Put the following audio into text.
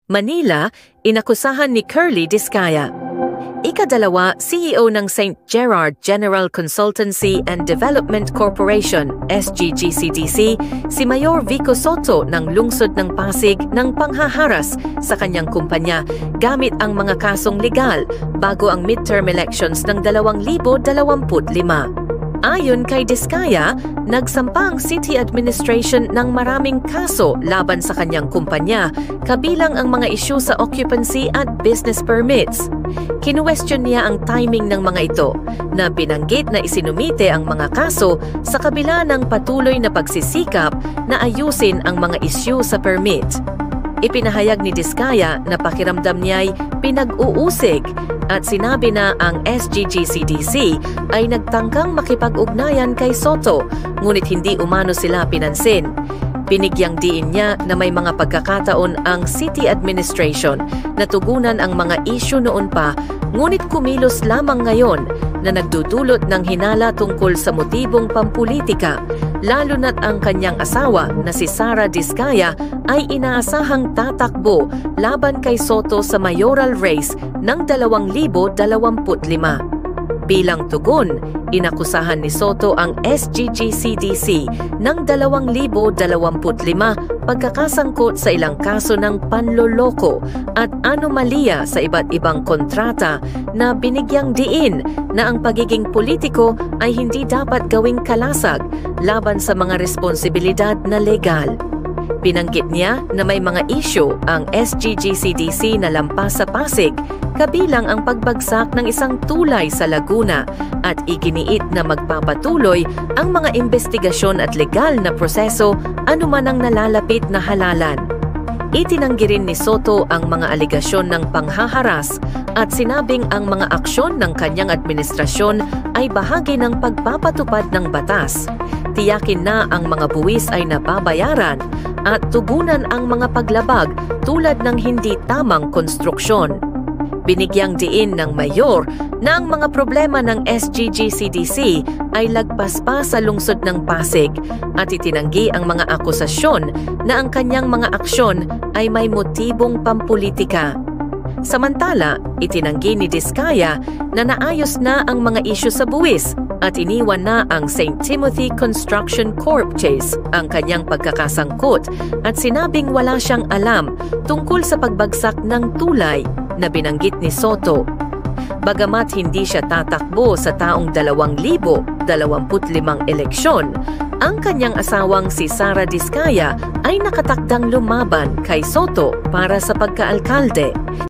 Manila, inakusahan ni Curly Discaya. Ikadalawa, CEO ng St. Gerard General Consultancy and Development Corporation, SGGCDC, si Mayor Vico Soto ng lungsod ng Pasig ng panghaharas sa kanyang kumpanya gamit ang mga kasong legal bago ang midterm elections ng 2025. Ayon kay Discaya, nagsampa ang City Administration ng maraming kaso laban sa kanyang kumpanya, kabilang ang mga isyu sa occupancy at business permits. Kinuwestiyon niya ang timing ng mga ito, na binanggit na isinumite ang mga kaso sa kabila ng patuloy na pagsisikap na ayusin ang mga isyu sa permit. Ipinahayag ni Discaya na pakiramdam niya'y pinag-uusig at sinabi na ang SGGCDC ay nagtangkang makipag-ugnayan kay Soto, ngunit hindi umano sila pinansin. Binigyang diin niya na may mga pagkakataon ang City Administration na tugunan ang mga isyu noon pa, ngunit kumilos lamang ngayon na nagdudulot ng hinala tungkol sa motibong pampulitika, lalo na't ang kanyang asawa na si Sara Discaya ay inaasahang tatakbo laban kay Soto sa mayoral race ng 2025. Bilang tugon, inakusahan ni Soto ang SGGCDC ng 2025 pagkakasangkot sa ilang kaso ng panloloko at anomalya sa iba't ibang kontrata na binigyang diin na ang pagiging politiko ay hindi dapat gawing kalasag laban sa mga responsibilidad na legal. Binanggit niya na may mga isyu ang SGGCDC na lampas sa Pasig, kabilang ang pagbagsak ng isang tulay sa Laguna at iginiit na magpapatuloy ang mga investigasyon at legal na proseso anuman ang nalalapit na halalan. Itinanggi rin ni Soto ang mga aligasyon ng panghaharas at sinabing ang mga aksyon ng kanyang administrasyon ay bahagi ng pagpapatupad ng batas. Tiyakin na ang mga buwis ay nababayaran at tugunan ang mga paglabag tulad ng hindi tamang konstruksyon. Binigyang diin ng mayor na ang mga problema ng SGGCDC ay lagpas pa sa lungsod ng Pasig at itinanggi ang mga akusasyon na ang kanyang mga aksyon ay may motibong pampulitika. Samantala, itinanggi ni Discaya na naayos na ang mga isyu sa buwis at iniwan na ang St. Timothy Construction Corp. Case ang kanyang pagkakasangkot at sinabing wala siyang alam tungkol sa pagbagsak ng tulay na binanggit ni Soto. Bagamat hindi siya tatakbo sa taong 2025 eleksyon, ang kanyang asawang si Sara Discaya ay nakatakdang lumaban kay Soto para sa pagkaalkalde.